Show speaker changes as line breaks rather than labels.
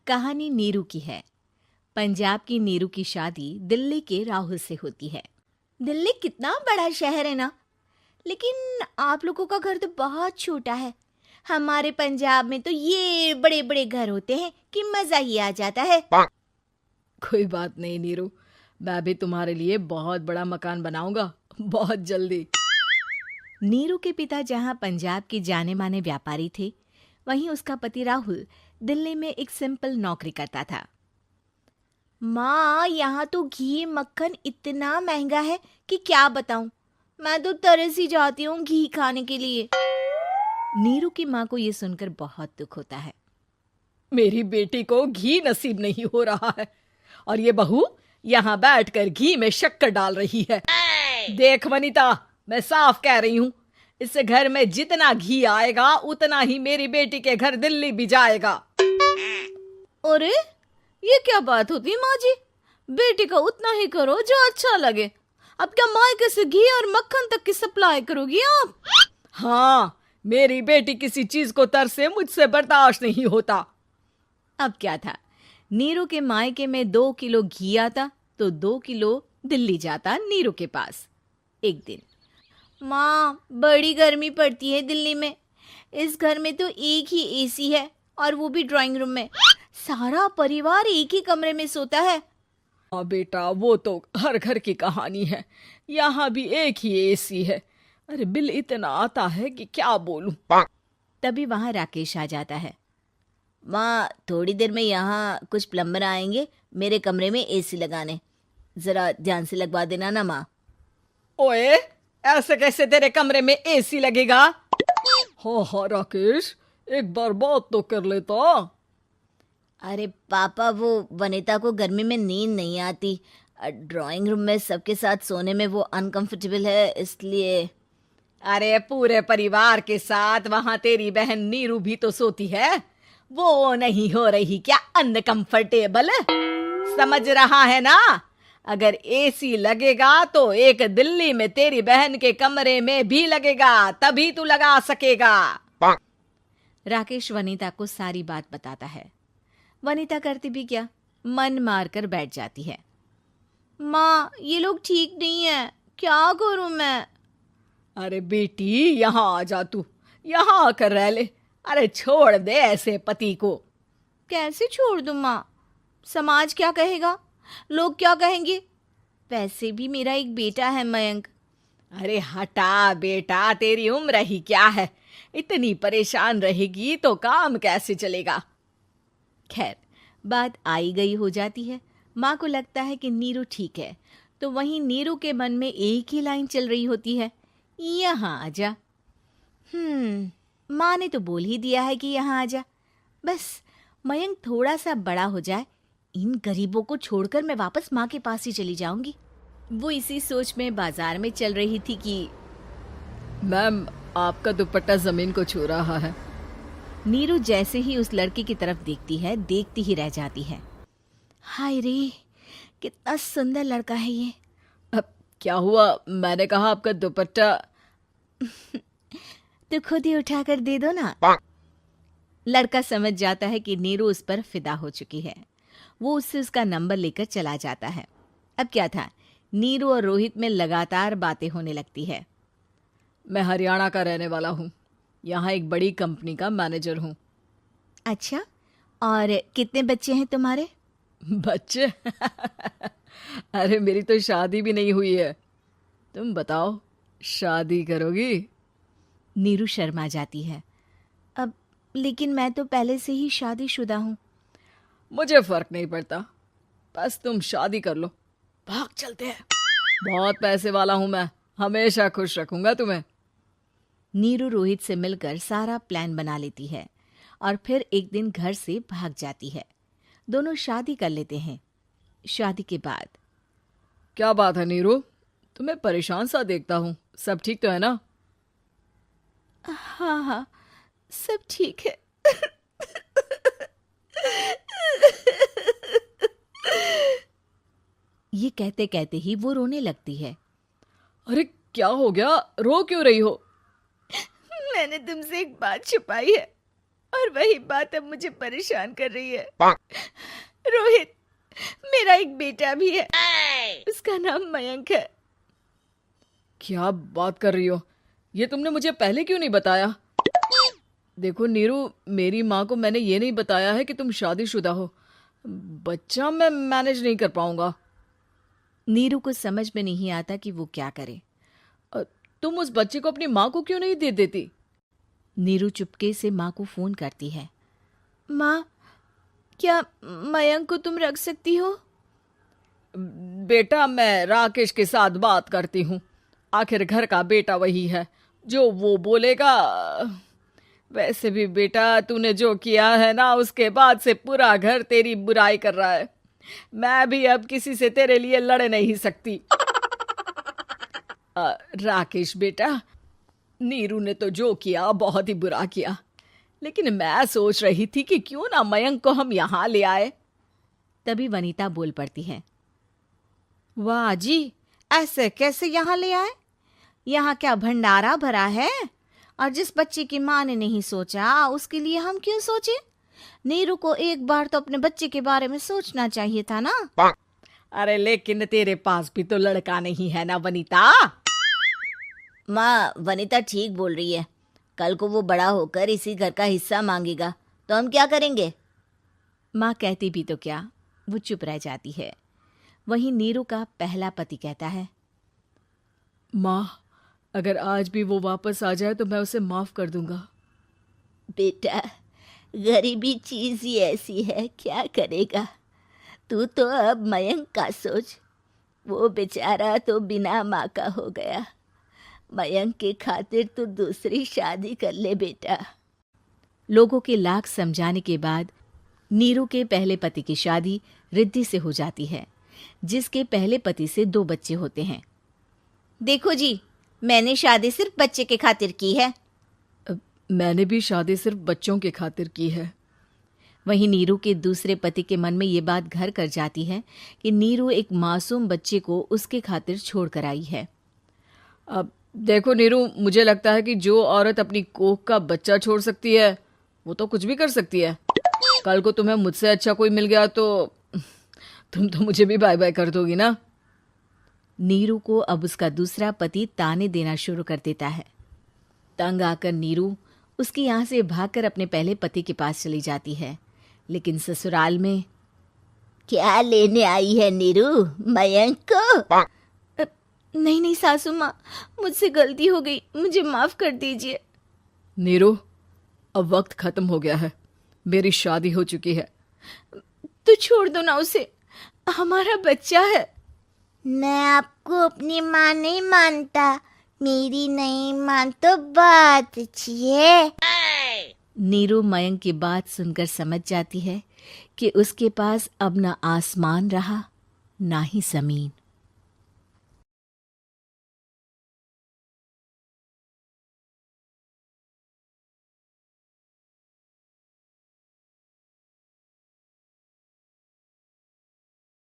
कहानी नीरू की है। पंजाब की नीरू की शादी दिल्ली के राहुल से होती है। दिल्ली कितना बड़ा शहर है ना, लेकिन आप लोगों का घर तो बहुत छोटा है। हमारे पंजाब में तो ये बड़े बड़े घर होते हैं कि मजा ही आ जाता है।
कोई बात नहीं नीरू, मैं भी तुम्हारे लिए बहुत बड़ा मकान बनाऊंगा बहुत जल्दी।
नीरू के पिता जहाँ पंजाब के जाने माने व्यापारी थे, वहीं उसका पति राहुल दिल्ली में एक सिंपल नौकरी करता था। माँ, यहाँ तो घी मक्खन इतना महंगा है कि क्या बताऊं। मैं तो तरस ही जाती हूँ घी खाने के लिए। नीरू की माँ को ये सुनकर बहुत दुख होता है।
मेरी बेटी को घी नसीब नहीं हो रहा है और ये बहू यहाँ बैठकर घी में शक्कर डाल रही है। देख वनिता, मैं साफ कह रही हूँ, इस घर में जितना घी आएगा उतना ही मेरी बेटी के घर दिल्ली भी जाएगा।
अरे ये क्या बात होती है माँ जी? बेटी का उतना ही करो जो अच्छा लगे। अब क्या मायके से घी और मक्खन तक की सप्लाई करोगी आप?
हाँ, मेरी बेटी किसी चीज को तरसे मुझसे बर्दाश्त नहीं होता।
अब क्या था, नीरू के मायके में 2 किलो घी आता तो 2 किलो दिल्ली जाता नीरू के पास। एक दिन, माँ बड़ी गर्मी पड़ती है दिल्ली में। इस घर में तो एक ही एसी है और वो भी ड्राइंग रूम में। सारा परिवार एक ही कमरे में सोता है।
हाँ बेटा, वो तो हर घर की कहानी है। यहाँ भी एक ही एसी है। अरे बिल इतना आता है कि क्या बोलूं।
तभी वहां राकेश आ जाता है। माँ, थोड़ी देर में यहाँ कुछ प्लम्बर आएंगे मेरे कमरे में एसी लगाने। जरा ध्यान से लगवा देना ना माँ।
ओए, ऐसे कैसे तेरे कमरे में एसी लगेगा? हाँ राकेश, एक बार बात तो कर लेता।
अरे पापा, वो वनिता को गर्मी में नींद नहीं आती। ड्राइंग रूम में सबके साथ सोने में वो अनकंफर्टेबल है, इसलिए।
अरे पूरे परिवार के साथ वहां तेरी बहन नीरू भी तो सोती है। वो नहीं हो रही क्या अनकंफर्टेबल? समझ रहा है ना? अगर एसी लगेगा तो एक दिल्ली में तेरी बहन के कमरे में भी लगेगा, तभी तू लगा सकेगा।
राकेश वनिता को सारी बात बताता है। वनिता करती भी क्या, मन मारकर बैठ जाती है। माँ, ये लोग ठीक नहीं है, क्या करूं मैं?
अरे बेटी, यहाँ आ जा, तू यहाँ आकर रह ले। अरे छोड़ दे ऐसे पति को।
कैसे छोड़ दूं माँ? समाज क्या कहेगा, लोग क्या कहेंगे? वैसे भी मेरा एक बेटा है मयंक।
अरे हटा बेटा, तेरी उम्र ही क्या है, इतनी परेशान रहेगी तो काम कैसे चलेगा।
खैर, बात आई गई हो जाती है। माँ को लगता है कि नीरू ठीक है, तो वहीं नीरू के मन में एक ही लाइन चल रही होती है, यहाँ आजा। माँ ने तो बोल ही दिया है कि यहाँ आजा। बस मयंक थोड़ा सा बड़ा हो जाए, इन गरीबों को छोड़कर मैं वापस माँ के पास ही चली जाऊंगी। वो इसी सोच में बाजार में चल रही थी कि
मैम, आपका दुपट्टा जमीन को छू रहा है।
नीरू जैसे ही उस लड़की की तरफ देखती है, देखती ही रह जाती है। हाय रे, कितना सुंदर लड़का है ये।
अब क्या हुआ? मैंने कहा आपका दुपट्टा।
तो खुद ही उठाकर दे दो ना। लड़का समझ जाता है कि नीरू उस पर फिदा हो चुकी है। वो उससे उसका नंबर लेकर चला जाता है। अब क्या था, नीरू और रोहित में लगातार बातें होने लगती है।
मैं हरियाणा का रहने वाला हूँ, यहाँ एक बड़ी कंपनी का मैनेजर हूँ।
अच्छा, और कितने बच्चे हैं तुम्हारे?
बच्चे? अरे मेरी तो शादी भी नहीं हुई है। तुम बताओ, शादी करोगी?
नीरू शर्मा जाती है। अब लेकिन मैं तो पहले से ही शादीशुदा हूँ।
मुझे फर्क नहीं पड़ता, बस तुम शादी कर लो, भाग चलते हैं। बहुत पैसे वाला हूँ मैं, हमेशा खुश रखूंगा तुम्हें।
नीरू रोहित से मिलकर सारा प्लान बना लेती है और फिर एक दिन घर से भाग जाती है। दोनों शादी कर लेते हैं। शादी के बाद,
क्या बात है नीरू, तुम्हें परेशान सा देखता हूँ, सब ठीक तो है ना?
हाँ हाँ, सब ठीक है। ये कहते कहते ही वो रोने लगती है।
अरे क्या हो गया, रो क्यों रही हो?
मैंने तुमसे एक बात छुपाई है।
और वही बात अब मुझे परेशान कर रही है। रोहित, मेरा एक बेटा भी है, उसका नाम मयंक है। क्या बात कर रही हो? ये तुमने मुझे पहले क्यों नहीं बताया? देखो नीरू, मेरी माँ को मैंने ये नहीं बताया है कि तुम शादीशुदा हो। बच्चा मैं मैनेज नहीं कर पाऊंगा।
नीरू को समझ में नहीं आता कि वो क्या करे।
तुम उस बच्चे को अपनी माँ को क्यों नहीं दे देती?
नीरू चुपके से माँ को फोन करती है। माँ, क्या मयंक को तुम रख सकती हो?
बेटा, मैं राकेश के साथ बात करती हूँ। आखिर घर का बेटा वही है, जो वो बोलेगा। वैसे भी बेटा, तूने जो किया है ना, उसके बाद से पूरा घर तेरी बुराई कर रहा है। मैं भी अब किसी से तेरे लिए लड़ नहीं सकती। राकेश बेटा, नीरू ने तो जो किया बहुत ही बुरा किया, लेकिन मैं सोच रही थी कि क्यों ना मयंक को हम यहाँ ले आए।
तभी वनीता बोल पड़ती है।
वाह जी,
ऐसे कैसे यहाँ ले आए? यहाँ क्या भंडारा भरा है? और जिस बच्चे की माँ ने नहीं सोचा, उसके लिए हम क्यों सोचे? नीरू को एक बार तो अपने बच्चे के बारे में सोचना चाहिए था ना।
अरे लेकिन तेरे पास भी तो लड़का नहीं है ना वनीता।
माँ, वनीता ठीक बोल रही है। कल को वो बड़ा होकर इसी घर का हिस्सा मांगेगा तो हम क्या करेंगे? माँ कहती भी तो क्या, वो चुप रह जाती है। वहीं नीरू का पहला पति कहता है।
माँ, अगर आज भी वो वापस आ जाए तो मैं उसे माफ कर दूंगा।
बेटा, गरीबी चीज ही ऐसी है, क्या करेगा। तू तो अब मयंक का सोच। वो बेचारा तो बिना माँ का हो गया। मयंक के खातिर तू दूसरी शादी कर ले बेटा। लोगों के लाख समझाने के बाद नीरू के पहले पति की शादी रिद्धि से हो जाती है, जिसके पहले पति से 2 बच्चे होते हैं। देखो जी, मैंने शादी सिर्फ बच्चे के खातिर की है।
मैंने भी शादी सिर्फ बच्चों के खातिर की है।
वहीं नीरू के दूसरे पति के मन में ये बात घर कर जाती है कि नीरू एक मासूम बच्चे को उसके खातिर छोड़ कर आई है।
अब देखो नीरू, मुझे लगता है कि जो औरत अपनी कोख का बच्चा छोड़ सकती है, वो तो कुछ भी कर सकती है। कल को तुम्हें मुझसे अच्छा कोई मिल गया तो तुम तो मुझे भी बाय बाय कर दोगी ना।
नीरू को अब उसका दूसरा पति ताने देना शुरू कर देता है। तंग आकर नीरू उसके यहाँ से भागकर अपने पहले पति के पास चली जाती है, लेकिन ससुराल में क्या लेने आई है नीरू, मयंक को? नहीं नहीं सासू माँ, मुझसे गलती हो गई, मुझे माफ कर दीजिए।
नीरू, अब वक्त खत्म हो गया है, मेरी शादी हो चुकी है।
तो छोड़ दो ना उसे, हमारा बच्चा है। मैं आपको अपनी माँ नहीं मानता, मेरी नहीं मान तो बात अच्छी है। नीरू मयंक की बात सुनकर समझ जाती है कि उसके पास अब न आसमान रहा ना ही जमीन।